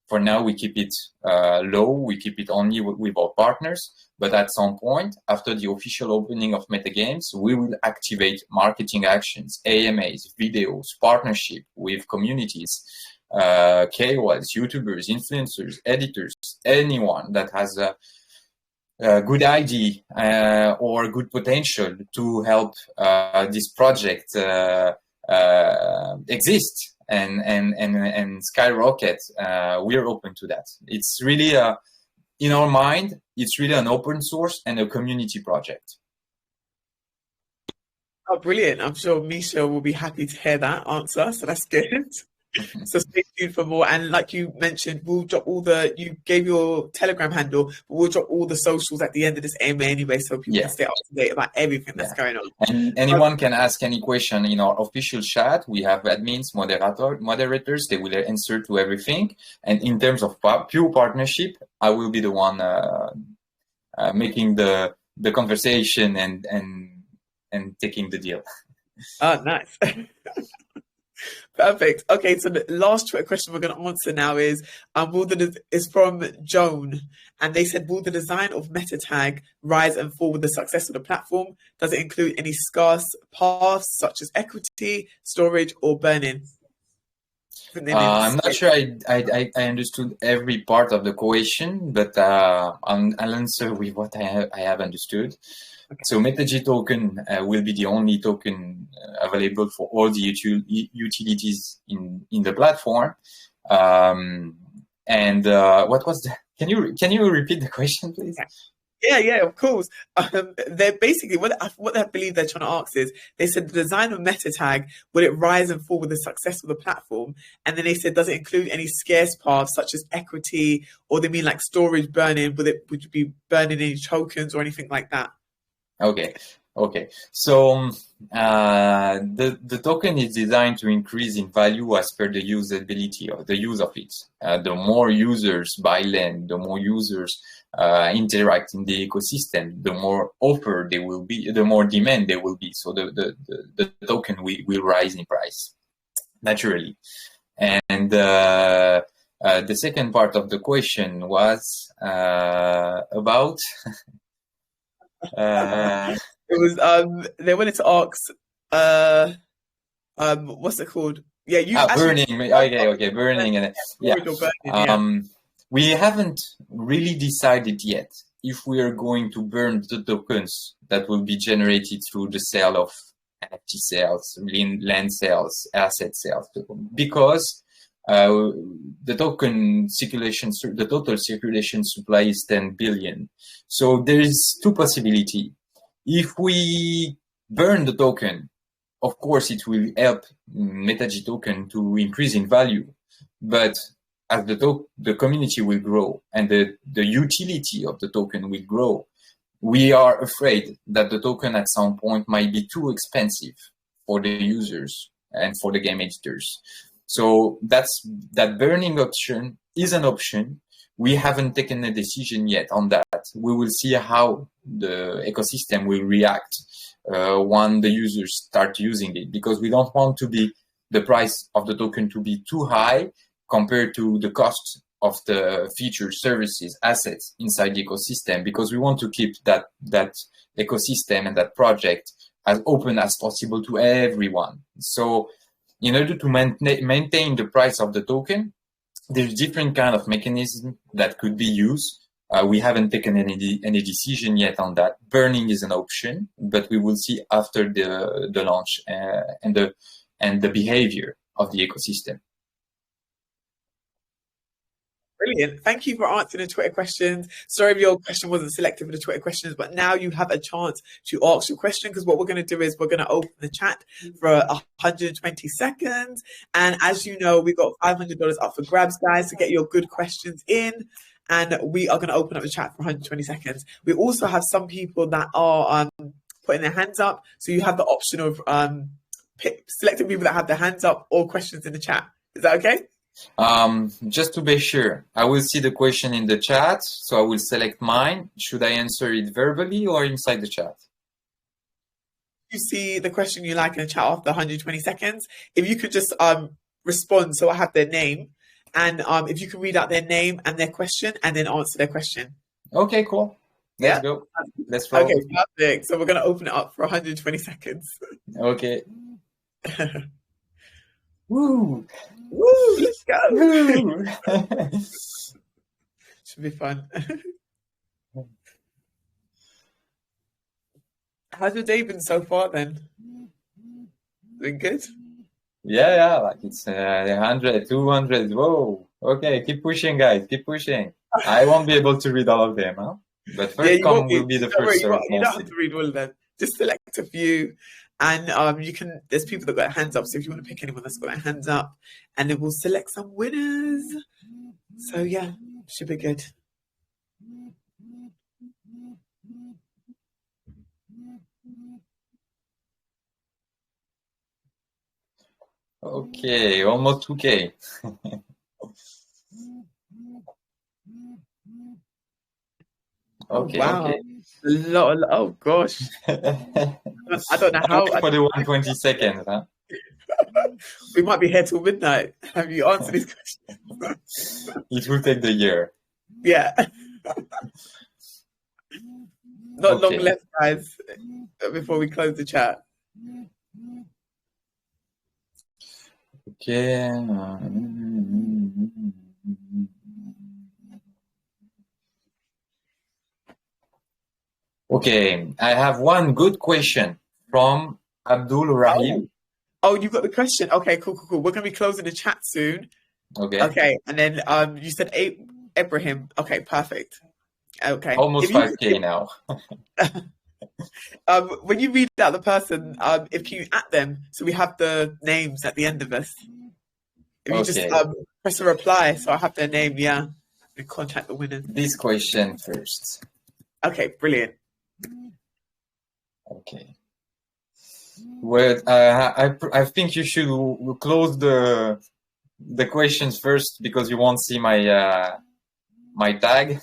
For now, we keep it low. We keep it only with our partners. But at some point, after the official opening of MetagamZ, we will activate marketing actions, AMAs, videos, partnership with communities, KOLs, YouTubers, influencers, editors, anyone that has a good idea or good potential to help this project exist and skyrocket. We are open to that. It's really in our mind, it's really an open source and a community project. Oh, brilliant. I'm sure Misha will be happy to hear that answer. So that's good. So stay tuned for more. And like you mentioned, we'll drop you gave your Telegram handle, but we'll drop all the socials at the end of this AMA anyway, so people can stay up to date about everything that's going on. And anyone can ask any question in our official chat. We have admins, moderators, they will answer to everything. And in terms of pure partnership, I will be the one making the conversation and taking the deal. Oh, nice. Perfect. Okay, so the last question we're going to answer now is from Joan, and they said, will the design of meta tag rise and fall with the success of the platform? Does it include any scarce paths such as equity, storage, or burning? I'm not sure I understood every part of the question, but I'll answer with what I have understood. Okay. So MetaG token will be the only token available for all the utilities in the platform. And what was that? Can you repeat the question, please? Yeah, of course. They're basically what I believe they're trying to ask is, they said the design of meta tag, will it rise and fall with the success of the platform? And then they said, does it include any scarce paths such as equity, or they mean like storage burning? Would you be burning any tokens or anything like that? Okay. So the token is designed to increase in value as per the usability of the use of it. The more users buy land, the more users interact in the ecosystem, the more offer there will be, the more demand there will be. So the token will rise in price naturally. And the second part of the question was about. It was they wanted to ask what's it called? Yeah, you burning. Okay, burning and burning, we haven't really decided yet if we are going to burn the tokens that will be generated through the sale of NFT sales, land sales, asset sales, because the token circulation, the total circulation supply is 10 billion. So there is two possibilities. If we burn the token, of course, it will help MetaG token to increase in value. But as the community will grow and the utility of the token will grow, we are afraid that the token at some point might be too expensive for the users and for the game editors. So that burning option is an option. We haven't taken a decision yet on that. We will see how the ecosystem will react when the users start using it, because we don't want the price of the token to be too high compared to the cost of the features, services, assets inside the ecosystem, because we want to keep that ecosystem and that project as open as possible to everyone. So in order to maintain the price of the token, there's different kind of mechanism that could be used. We haven't taken any decision yet on that. Burning is an option, but we will see after the launch and the behavior of the ecosystem. Brilliant. Thank you for answering the Twitter questions. Sorry if your question wasn't selected for the Twitter questions, but now you have a chance to ask your question, because what we're going to do is we're going to open the chat for 120 seconds. And as you know, we've got $500 up for grabs, guys, to get your good questions in. And we are going to open up the chat for 120 seconds. We also have some people that are putting their hands up. So you have the option of selecting people that have their hands up or questions in the chat. Is that okay? Just to be sure, I will see the question in the chat, so I will select mine. Should I answer it verbally or inside the chat? You see the question you like in the chat after 120 seconds. If you could just respond, so I have their name, and if you can read out their name and their question, and then answer their question. Okay, cool. Let's go. Let's roll. Okay, perfect. So we're going to open it up for 120 seconds. Okay. Woo! Woo! Let's go! Woo! Should be fun. How's your day been so far then? Been good? Yeah, like it's 100, 200. Whoa. Okay, keep pushing, guys. Keep pushing. I won't be able to read all of them, huh? But first come will be the first serve. You don't have to read all of them. Just select a few. And there's people that got their hands up. So if you want to pick anyone that's got their hands up, and then we'll select some winners. So yeah, should be good. Okay, almost 2K. Okay. Wow. Okay. Oh gosh. I don't know how. For the 120 seconds, huh? We might be here till midnight. Have you answered these questions? It will take the year. Yeah. Not long left, guys, before we close the chat. Okay. Okay, I have one good question from Abdul Rahim. Oh, you got the question. Okay, cool. We're gonna be closing the chat soon. Okay, and then you said Ibrahim. Okay, perfect. Okay, almost 5K now. When you read out the person, if you at them, so we have the names at the end of us. If you just press a reply, so I have their name, yeah, and contact the winners. This question first. Okay, brilliant. Okay. Well, I think you should close the questions first, because you won't see my my tag.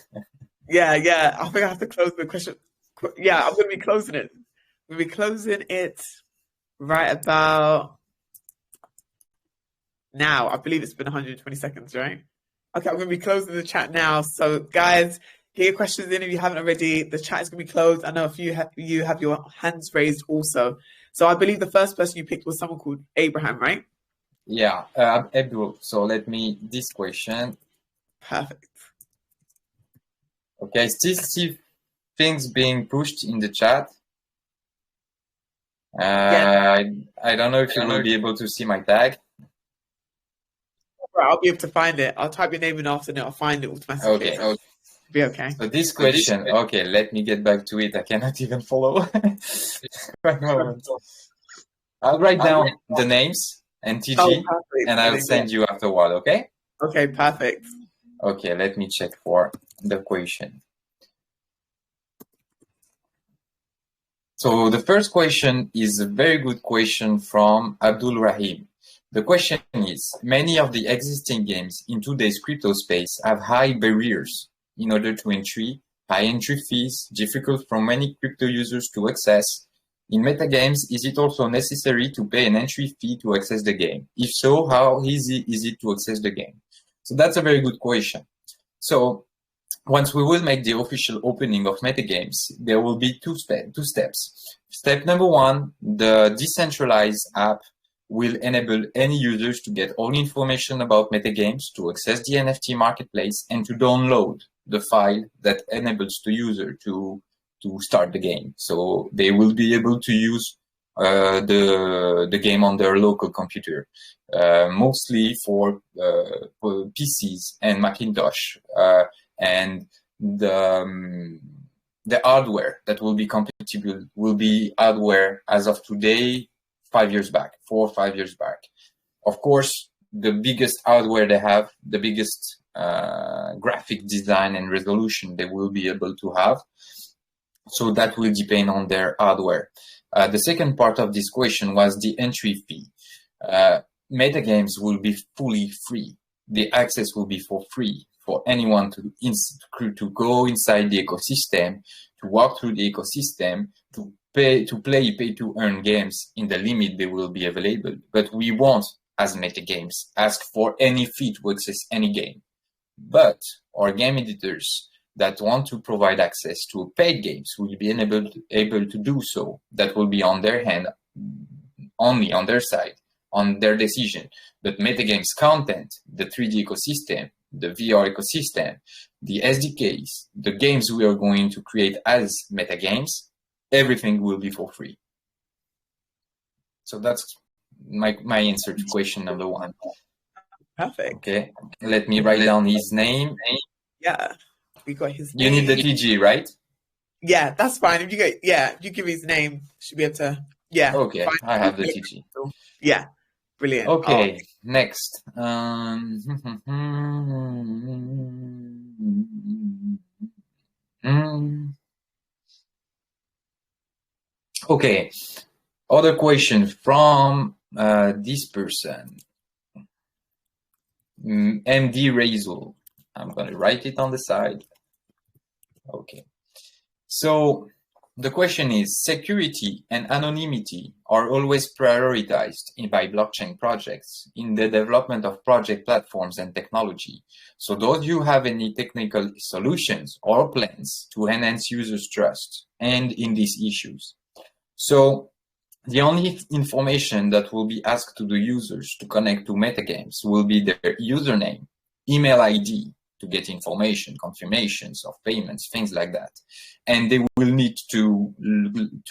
Yeah. I think I have to close the question. Yeah, I'm going to be closing it. We'll be closing it right about now. I believe it's been 120 seconds, right? Okay, I'm going to be closing the chat now. So, guys, get your questions in if you haven't already. The chat is going to be closed. I know a few you have your hands raised also. So I believe the first person you picked was someone called Abraham, right? Yeah, Abdul. So let me this question. Perfect. Okay, I still see things being pushed in the chat. I don't know if you will be able to see my tag. I'll be able to find it. I'll type your name in after, and I'll find it automatically. Okay. Be okay. So this question, okay, let me get back to it. I cannot even follow. One moment. I'll write down the names and TG, and I'll send you afterward, okay? Okay, perfect. Okay, let me check for the question. So the first question is a very good question from Abdul Rahim. The question is, many of the existing games in today's crypto space have high barriers in order to entry, high entry fees, difficult for many crypto users to access. In MetagamZ, is it also necessary to pay an entry fee to access the game? If so, how easy is it to access the game? So that's a very good question. So once we will make the official opening of MetagamZ, there will be two steps. Step number one, the decentralized app will enable any users to get all information about MetagamZ, to access the NFT marketplace, and to download the file that enables the user to start the game. So they will be able to use the game on their local computer, mostly for PCs and Macintosh, and the hardware that will be compatible will be hardware as of today, 4 or 5 years back. Of course, the biggest hardware they have, the biggest graphic design and resolution they will be able to have. So that will depend on their hardware. The second part of this question was the entry fee. MetagamZ will be fully free. The access will be for free for anyone to go inside the ecosystem, to walk through the ecosystem, to pay to earn games in the limit they will be available. But we won't, as MetagamZ, ask for any fee to access any game. But our game editors that want to provide access to paid games will be able to do so. That will be on their hand, only on their side, on their decision. But MetagamZ content, the 3D ecosystem, the VR ecosystem, the SDKs, the games we are going to create as MetagamZ, everything will be for free. So that's my answer to question number one. Perfect. Okay, let me write down his name. Yeah, we got his name. You need the TG, right? Yeah, that's fine. If you give his name, should be able to. Yeah. Okay, I have the TG. Yeah, brilliant. Okay, next. Okay, other question from this person. MD Razul. I'm going to write it on the side. Okay. So the question is, security and anonymity are always prioritized by blockchain projects in the development of project platforms and technology. So do you have any technical solutions or plans to enhance users' trust and in these issues? So the only information that will be asked to the users to connect to MetagamZ will be their username, email ID to get information, confirmations of payments, things like that. And they will need to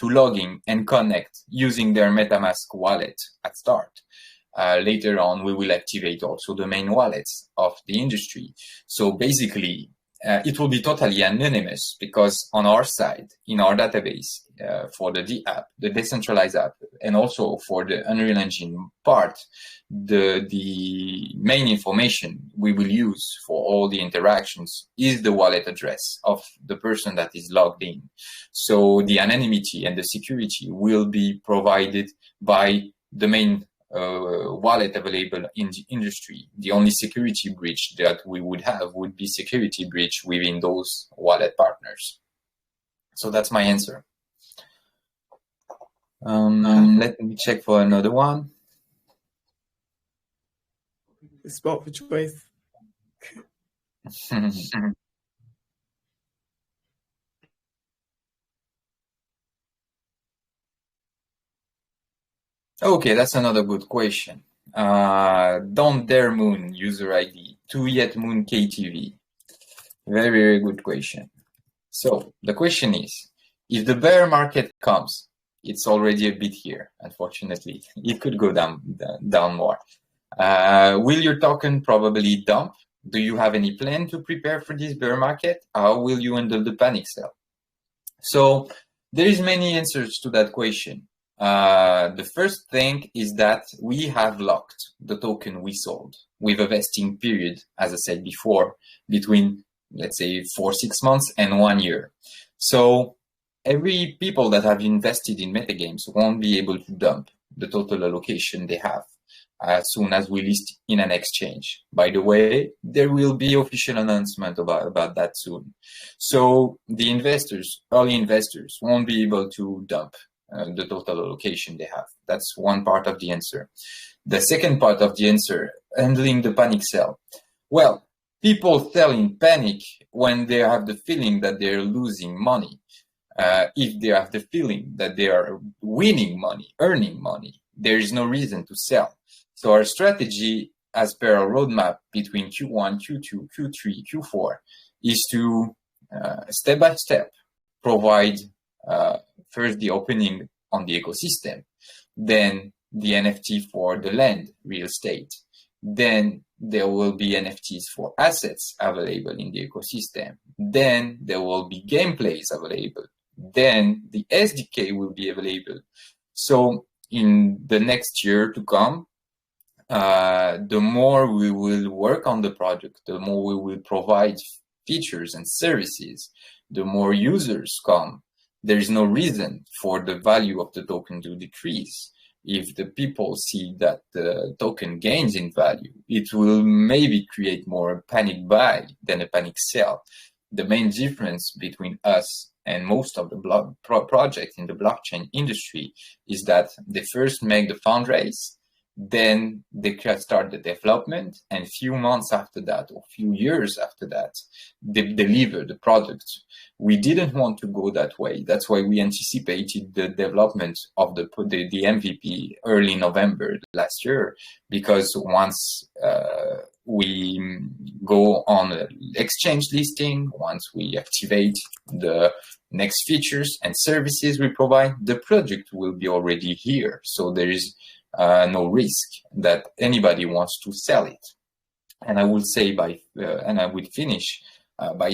log in and connect using their MetaMask wallet at start. Later on, we will activate also the main wallets of the industry. So basically, it will be totally anonymous because on our side, in our database, for the app, the decentralized app, and also for the Unreal Engine part, the main information we will use for all the interactions is the wallet address of the person that is logged in. So the anonymity and the security will be provided by the main wallet available in the industry. The only security breach that we would have would be security breach within those wallet partners. So that's my answer. Let me check for another one. The spot for choice. Okay, that's another good question. Don't Dare Moon user ID, 2YetMoon KTV. Very, very good question. So the question is, if the bear market comes, it's already a bit here, unfortunately. It could go down more. Will your token probably dump? Do you have any plan to prepare for this bear market? How will you handle the panic sell? So there is many answers to that question. The first thing is that we have locked the token we sold with a vesting period, as I said before, between, let's say, 4-6 months and 1 year. So every people that have invested in MetagamZ won't be able to dump the total allocation they have. as soon as we list in an exchange. By the way, there will be official announcement about that soon. So the investors, early investors, won't be able to dump the total allocation they have. That's one part of the answer. The second part of the answer, handling the panic sell. Well, people sell in panic when they have the feeling that they're losing money. If they have the feeling that they are winning money, earning money, there is no reason to sell. So our strategy, as per our roadmap between Q1, Q2, Q3, Q4, is to step by step provide first the opening on the ecosystem, then the NFT for the land, real estate. Then there will be NFTs for assets available in the ecosystem. Then there will be gameplays available. Then the SDK will be available. So in the next year to come, the more we will work on the project, the more we will provide features and services, the more users come. There is no reason for the value of the token to decrease. If the people see that the token gains in value, it will maybe create more panic buy than a panic sell. The main difference between us and most of the projects in the blockchain industry is that they first make the fundraise, then they can start the development, and few months after that, or few years after that, they deliver the product. We didn't want to go that way. That's why we anticipated the development of the MVP early November last year, because once we go on an exchange listing, once we activate the next features and services we provide, the project will be already here. So there is no risk that anybody wants to sell it. And I will say and I will finish by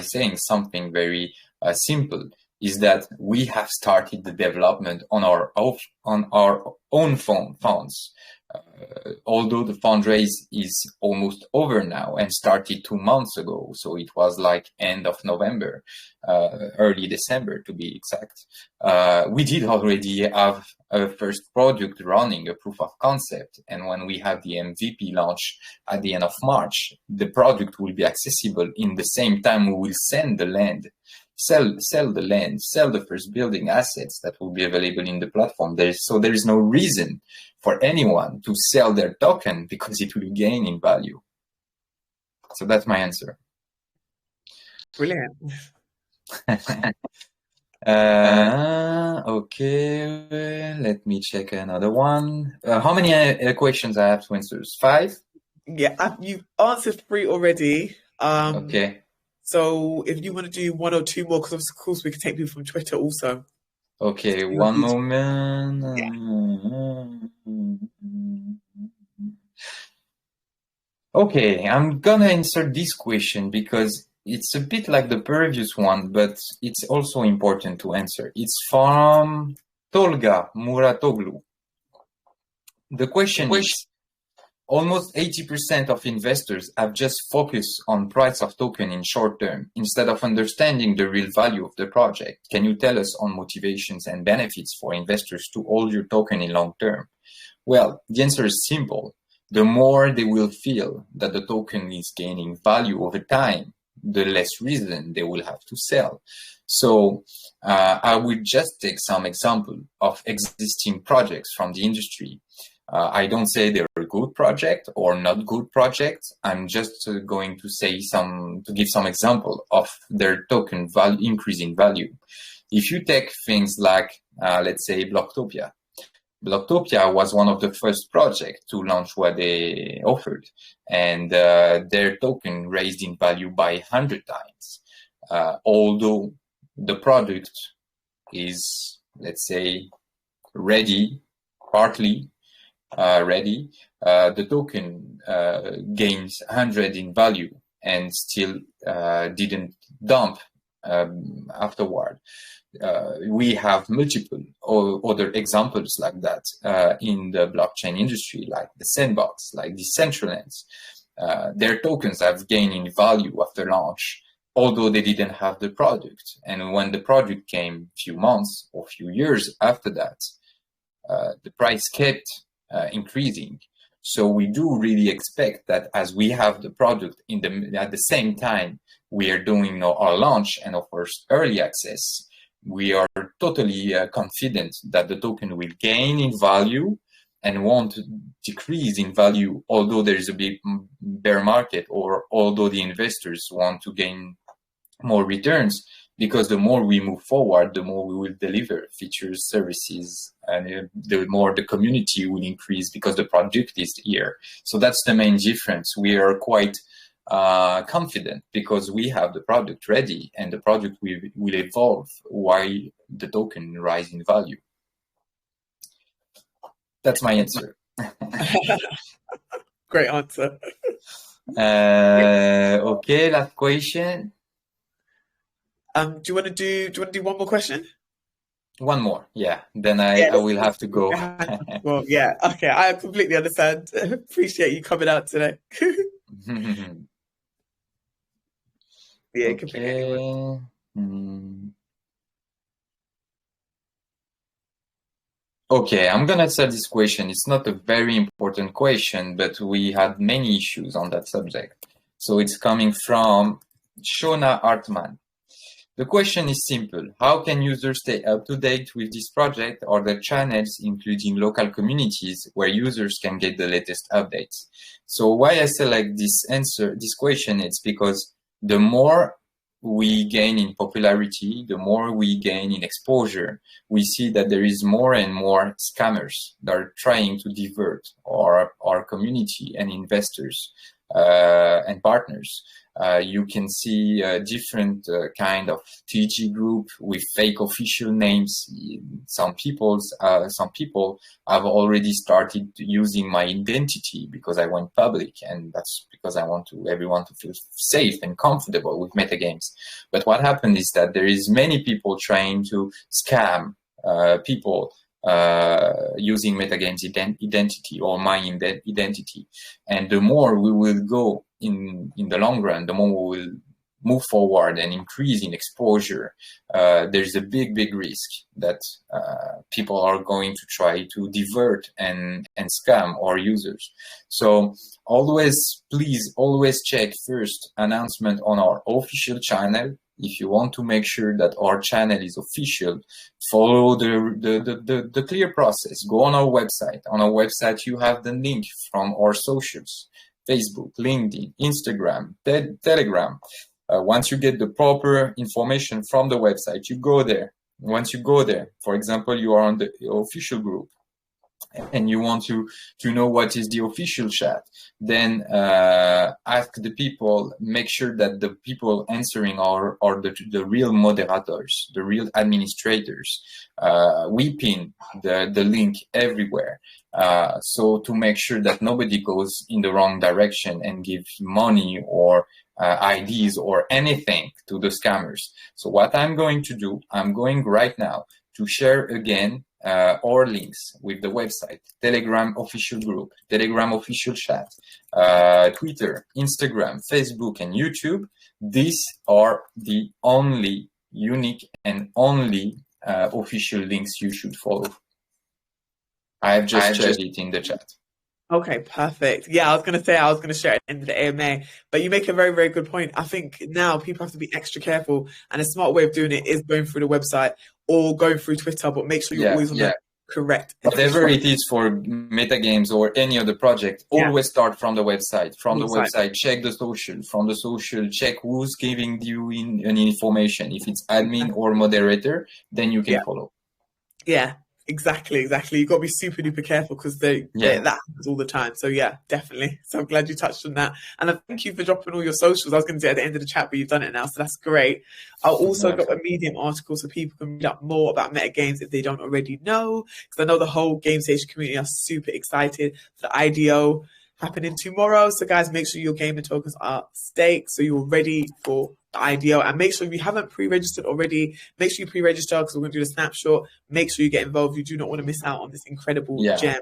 saying something very simple, is that we have started the development on our own funds. Although the fundraise is almost over now and started 2 months ago, so it was like end of November, early December to be exact, we did already have a first product running, a proof of concept, and when we have the MVP launch at the end of March, the product will be accessible in the same time we will send the land. Sell the land, sell the first building assets that will be available in the platform. There is no reason for anyone to sell their token because it will gain in value. So that's my answer. Brilliant. Okay, let me check another one. How many questions I have to answer? 5? Yeah, you've answered 3 already. Okay. So if you want to do 1 or 2 more, because of course we can take people from Twitter also. Okay, one moment. Okay, I'm gonna answer this question because it's a bit like the previous one, but it's also important to answer. It's from Tolga Muratoglu. The question is, almost 80% of investors have just focused on price of token in short term instead of understanding the real value of the project. Can you tell us on motivations and benefits for investors to hold your token in long term? Well, the answer is simple. The more they will feel that the token is gaining value over time, the less reason they will have to sell. So I will just take some example of existing projects from the industry. I don't say they're a good project or not good projects. I'm just going to say to give some example of their token value, increase in value. If you take things like, let's say, Blocktopia. Blocktopia was one of the first projects to launch what they offered, and their token raised in value by 100 times. Although the product is, let's say, ready, partly ready, the token gains 100 in value and still didn't dump afterward. We have multiple other examples like that in the blockchain industry, like the Sandbox, like Decentraland. Their tokens have gained in value after launch, although they didn't have the product. And when the product came a few months or few years after that, the price kept increasing. So we do really expect that as we have the product at the same time we are doing our launch and of course early access, we are totally confident that the token will gain in value and won't decrease in value, although there is a big bear market or although the investors want to gain more returns, because the more we move forward, the more we will deliver features, services, and the more the community will increase because the project is here. So that's the main difference. We are quite confident because we have the product ready and the product will evolve while the token rise in value. That's my answer. Great answer. Okay, last question. Do you want to do one more question? One more, yeah. Then I will have to go. Well, yeah. Okay, I completely understand. Appreciate you coming out today. Yeah, it could be anyone. Okay, I'm gonna answer this question. It's not a very important question, but we had many issues on that subject. So it's coming from Shona Hartman. The question is simple. How can users stay up to date with this project or the channels, including local communities where users can get the latest updates? So why I select this question, it's because the more we gain in popularity, the more we gain in exposure, we see that there is more and more scammers that are trying to divert our community and investors and partners. You can see different kind of TG group with fake official names. Some people have already started using my identity because I went public, and that's because I want everyone to feel safe and comfortable with MetagamZ. But what happened is that there is many people trying to scam people using MetagamZ identity or my identity. And the more we will go in the long run, the more we will move forward and increase in exposure, there's a big risk that people are going to try to divert and scam our users. So please always check first announcement on our official channel. If you want to make sure that our channel is official, follow the clear process. Go on our website. On our website, you have the link from our socials: Facebook, LinkedIn, Instagram, Telegram. Once you get the proper information from the website, you go there. Once you go there, for example, you are on the official group and you want to know what is the official chat, then ask the people, make sure that the people answering are the real moderators, the real administrators. We pin the link everywhere. So to make sure that nobody goes in the wrong direction and gives money or IDs or anything to the scammers. So what I'm going to do, I'm going right now to share again our links with the website, Telegram official group, Telegram official chat, Twitter, Instagram, Facebook, and YouTube. These are the only unique and only official links you should follow. I have just shared it in the chat. Okay, perfect. Yeah, I was going to say I was going to share it in the AMA, but you make a very, very good point. I think now people have to be extra careful, and a smart way of doing it is going through the website or going through Twitter, but make sure you're always on the correct. Whatever it is for MetagamZ or any other project, always start from the website. From the website, check the social. From the social, check who's giving you any information. If it's admin or moderator, then you can follow. Yeah. Exactly. You've got to be super duper careful because that happens all the time. So yeah, definitely. So I'm glad you touched on that. And I thank you for dropping all your socials. I was going to say at the end of the chat, but you've done it now. So that's great. I'll also drop a Medium article so people can read up more about MetagamZ if they don't already know. Because I know the whole Gamestation community are super excited for the IDO happening tomorrow. So guys, make sure your gaming tokens are staked so you're ready for the IDO. And make sure if you haven't pre-registered already, make sure you pre-register because we're going to do the snapshot. Make sure you get involved. You do not want to miss out on this incredible gem.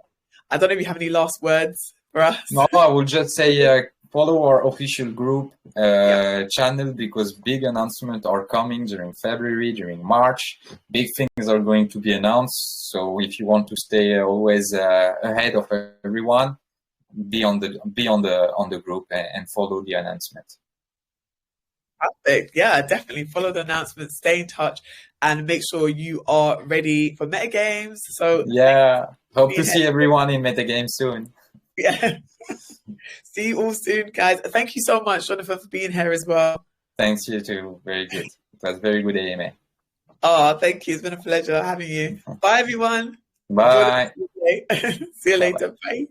I don't know if you have any last words for us. No, I will just say follow our official group Yeah. channel, because big announcements are coming during February, during March. Big things are going to be announced. So if you want to stay always ahead of everyone, be on the group and follow the announcement. Perfect. Yeah, definitely follow the announcements, stay in touch, and make sure you are ready for MetaGames. So Yeah, hope to being here. see everyone in MetagamZ soon. Yeah. See you all soon, guys. Thank you so much, Jonathan, for being here as well. Thanks, you too. Very good. It was very good AMA. Oh, thank you. It's been a pleasure having you. Bye, everyone. Enjoy the Bye. rest of the day. See you Bye. later. Bye.